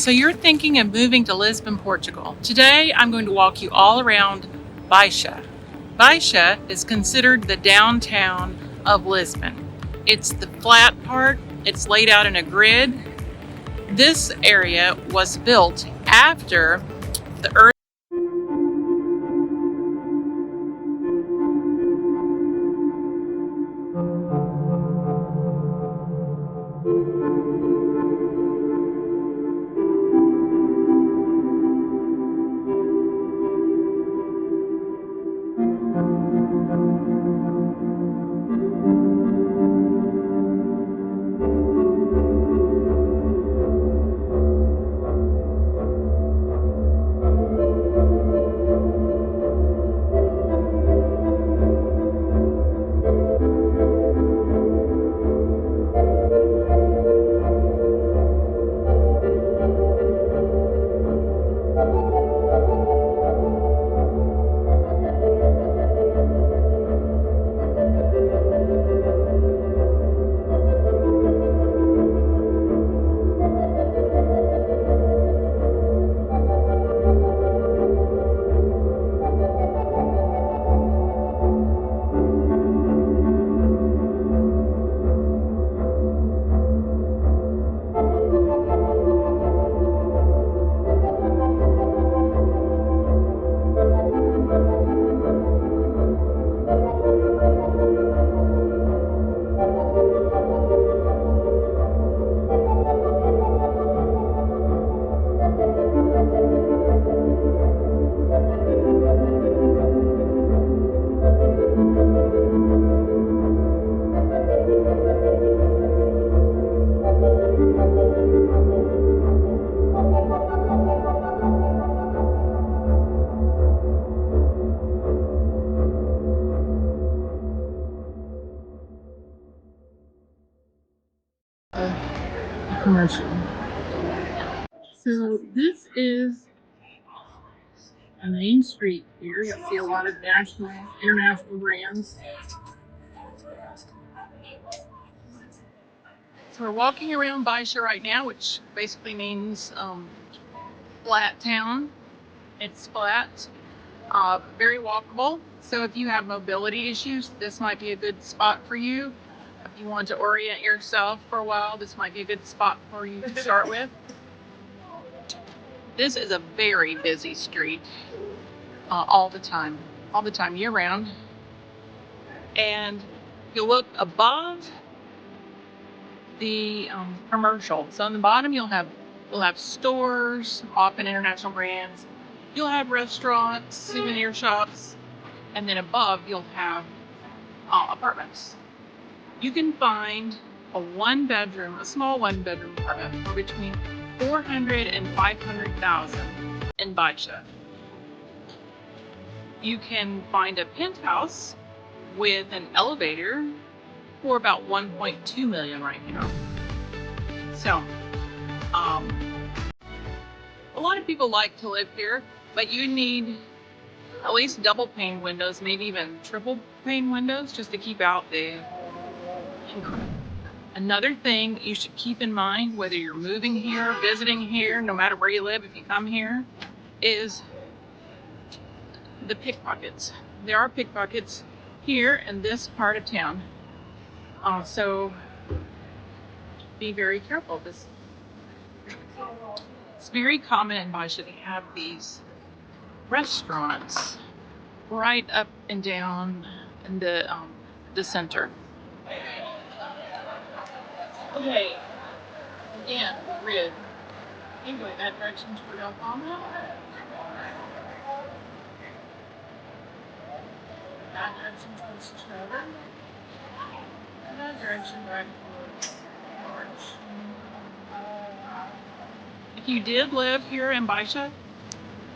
So you're thinking of moving to Lisbon, Portugal. Today I'm going to walk you all around Baixa. Baixa is considered the downtown of Lisbon. It's the flat part, it's laid out in a grid. This area was built after the earth. Commercial. So this is a main street here. You'll see a lot of national, international brands. So we're walking around Baixa right now, which basically means flat town. It's flat, very walkable. So if you have mobility issues, this might be a good spot for you. If you want to orient yourself for a while, this might be a good spot for you to start with. This is a very busy street all the time, year round. And you look above the commercial. So on the bottom, you'll have stores, often international brands. You'll have restaurants, souvenir shops, and then above you'll have apartments. You can find a small one-bedroom apartment for between 400 and 500,000 in Baixa. You can find a penthouse with an elevator for about 1.2 million right now. So, a lot of people like to live here, but you need at least double pane windows, maybe even triple pane windows, just to keep out the increment. Another thing you should keep in mind, whether you're moving here, visiting here, no matter where you live, if you come here, is the pickpockets. There are pickpockets here in this part of town. So be very careful. It's very common in Baixa to have these restaurants right up and down in the center. Okay, again, grid. You can go in that direction toward Alfama. That direction towards Trevor. And that direction back towards Orange. If you did live here in Baixa,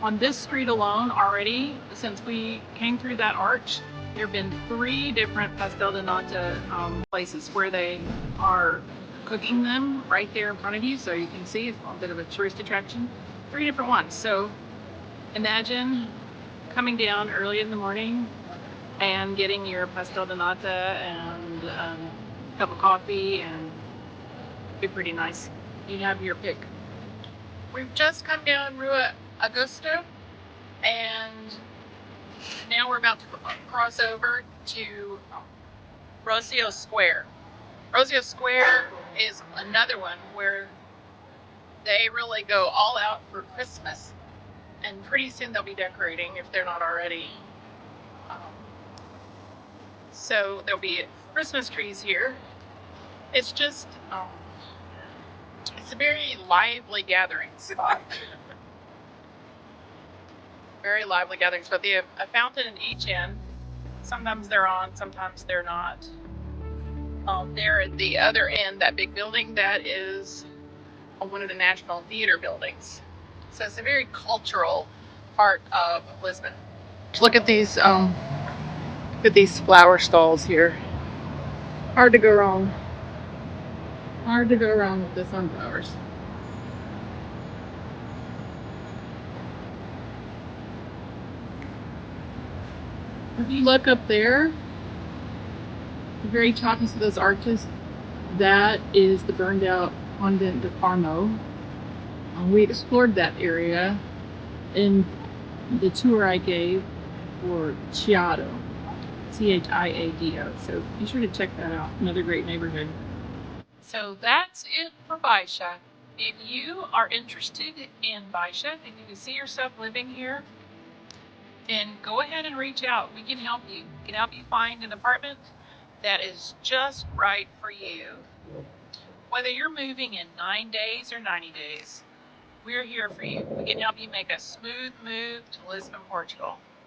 on this street alone already, since we came through that arch, there have been 3 different pastel de nata places where they are cooking them right there in front of you, so you can see it's a bit of a tourist attraction. 3 different ones. So imagine coming down early in the morning and getting your pastel de nata and a cup of coffee, and it'd be pretty nice. You have your pick. We've just come down Rua Augusta, and now we're about to cross over to Rocio Square. Rocio Square is another one where they really go all out for Christmas, and pretty soon they'll be decorating if they're not already. Um, so there'll be Christmas trees here. It's just, it's a very lively gathering spot. Very lively gathering spot. They have a fountain in each end. Sometimes they're on, sometimes they're not. There at the other end, that big building, that is one of the National Theater buildings. So it's a very cultural part of Lisbon. Look at these flower stalls here. Hard to go wrong. Hard to go wrong with the sunflowers. If you look up there, the very top of those arches, that is the burned out Convent de Carmo. We explored that area in the tour I gave for Chiado, Chiado. So be sure to check that out. Another great neighborhood. So that's it for Baixa. If you are interested in Baixa and you can see yourself living here, then go ahead and reach out. We can help you. We can help you find an apartment that is just right for you. Whether you're moving in 9 days or 90 days, we're here for you. We can help you make a smooth move to Lisbon, Portugal.